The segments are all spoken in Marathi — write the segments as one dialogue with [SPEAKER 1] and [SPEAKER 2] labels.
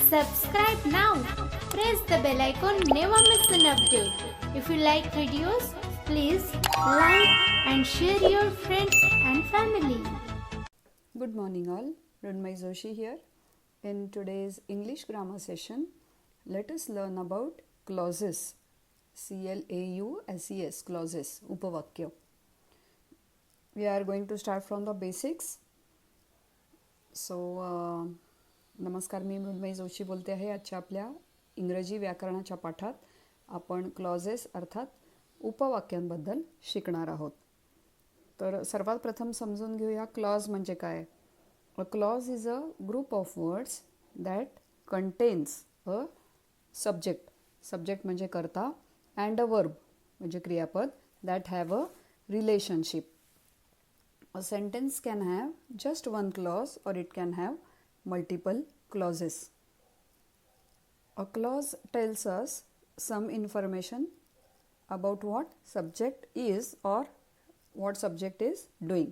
[SPEAKER 1] Subscribe now. Press the bell icon. Never miss an update. If you like videos, please like and share your friends and family.
[SPEAKER 2] Good morning all. Ranmay Joshi here. In today's English grammar session, let us learn about clauses. CLAUSES, clauses, उपवाक्य. We are going to start from the basics. So, नमस्कार, मी मृण्मयी जोशी बोलते आहे. आजच्या आपल्या इंग्रजी व्याकरणाच्या पाठात आपण क्लॉजेस अर्थात उपवाक्यांबद्दल शिकणार आहोत. तर सर्वात प्रथम समजून घेऊया क्लॉज म्हणजे काय. A clause is a group of words that contains a subject. Subject म्हणजे कर्ता अँड अ वर्ब म्हणजे क्रियापद that have a relationship. A sentence can have just one clause or it can have multiple clauses. A clause tells us some information about what subject is or what subject is doing.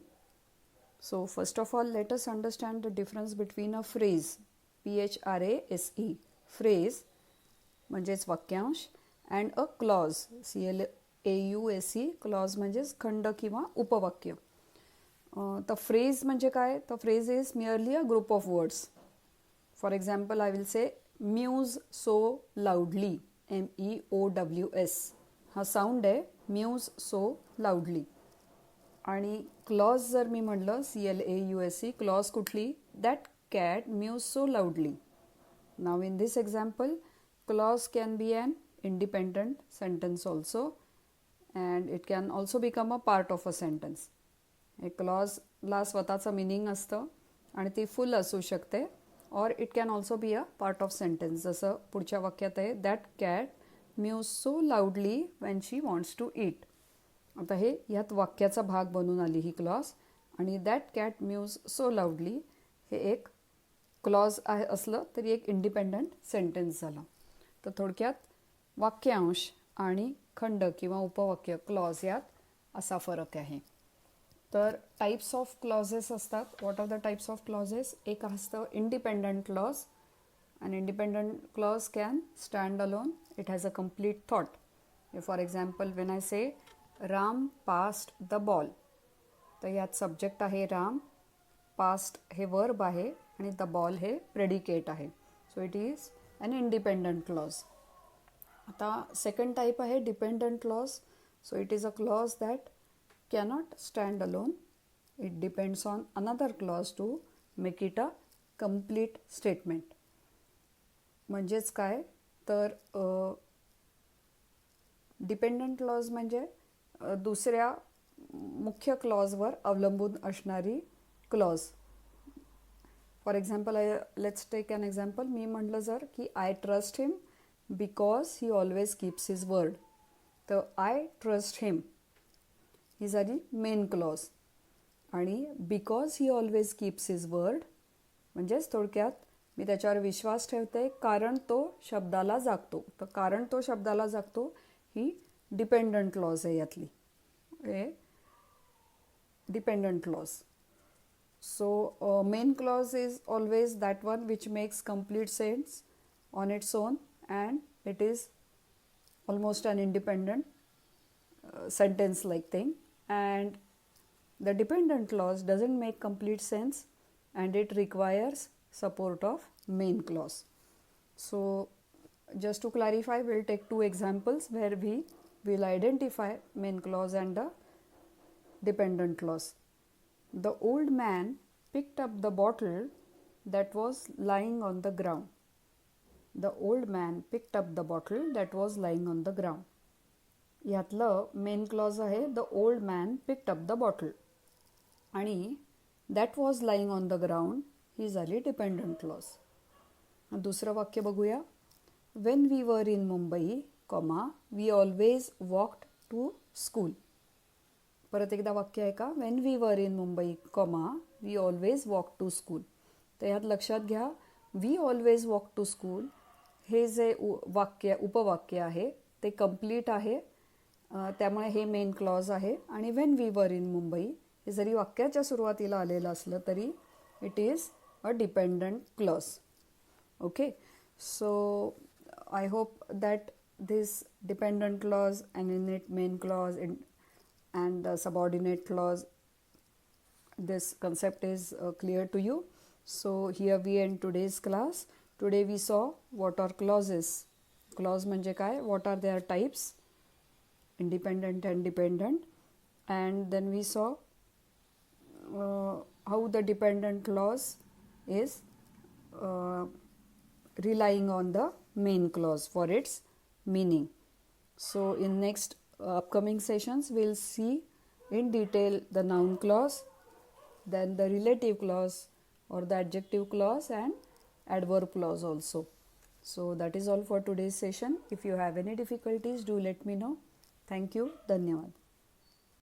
[SPEAKER 2] So first of all, let us understand the difference between a phrase, PHRASE, phrase म्हणजेच वाक्यांश, and a clause, CLAUSE, clause म्हणजेच खंड किंवा उपवाक्य. The phrase म्हणजे काय? The phrase is merely a group of words. For example, I will say muse so loudly, MEOWS. हा साऊंड आहे, muse so loudly. आणि क्लॉज जर मी म्हटलं CLAUSE, क्लॉज कुठली? That cat mews so loudly. Now in this example, clause can be an independent sentence also, and it can also become a part of a sentence. एक क्लॉजला स्वतःचं मिनिंग असतं आणि ती फुल असू शकते, or it can also be a part of sentence. जसं पुढच्या वाक्यात आहे, that cat mews so loudly when she wants to eat. आता हे ह्यात वाक्याचा भाग बनून आली ही क्लॉज, आणि that cat mews so loudly हे एक क्लॉज आहे असलं तरी एक इंडिपेंडंट सेंटेन्स झालं. तर थोडक्यात वाक्यांश आणि खंड किंवा उपवाक्य क्लॉज यात असा फरक आहे. तर टाईप्स ऑफ क्लॉजेस असतात. What are the types of clauses? एक असतं independent clause. An independent clause can stand alone. It has a complete thought. For example, when I say Ram passed the ball, तर यात सब्जेक्ट आहे राम, पास्ट हे वर्ब आहे आणि द बॉल हे प्रेडिकेट आहे. So it is an independent clause. आता सेकंड टाईप आहे dependent clause. So it is a clause that cannot stand alone. It depends on another clause to make it a complete statement. म्हणजेच काय तर डिपेंडंट क्लॉज म्हणजे दुसऱ्या मुख्य क्लॉजवर अवलंबून असणारी clause. For example, let's take an example. मी म्हटलं जर की I trust him because he always keeps his word, तर आय ट्रस्ट हिम ही झाली मेन क्लॉज. आणि because he always keeps his word म्हणजेच थोडक्यात मी त्याच्यावर विश्वास ठेवते कारण तो शब्दाला जागतो. तर कारण तो शब्दाला जागतो ही डिपेंडंट क्लॉज आहे यातली, हे dependent clause. So main clause is always that one which makes complete sense on its own and it is almost an independent sentence like thing. And the dependent clause doesn't make complete sense and it requires support of main clause. So just to clarify, we'll take two examples where we will identify main clause and the dependent clause. The old man picked up the bottle that was lying on the ground. The old man picked up the bottle that was lying on the ground. यातलं मेन क्लॉज आहे the old man picked up the bottle, आणि that was lying on the ground ही झाली डिपेंडंट क्लॉज. दुसरं वाक्य बघूया. When we were in Mumbai, comma we always walked to school. परत एकदा वाक्य आहे का? When we were in Mumbai, comma we always walk to school. तर यात लक्षात घ्या, we always walk to school हे जे वाक्य उपवाक्य आहे ते कम्प्लीट आहे, त्यामुळे हे मेन क्लॉज आहे. आणि when we were in Mumbai हे जरी वाक्याच्या सुरुवातीला आलेलं असलं तरी it is a dependent clause. Okay, So I hope that this dependent clause and init main clause and the subordinate clause, this concept is clear to you. So here we end today's class. Today we saw what are clauses. Clause म्हणजे काय, what are their types, independent and dependent, and then we saw how the dependent clause is relying on the main clause for its meaning. So in next upcoming sessions we'll see in detail the noun clause, then the relative clause or the adjective clause and adverb clause also. So that is all for today's session. If you have any difficulties, do let me know. Thank you. Dhanyavad.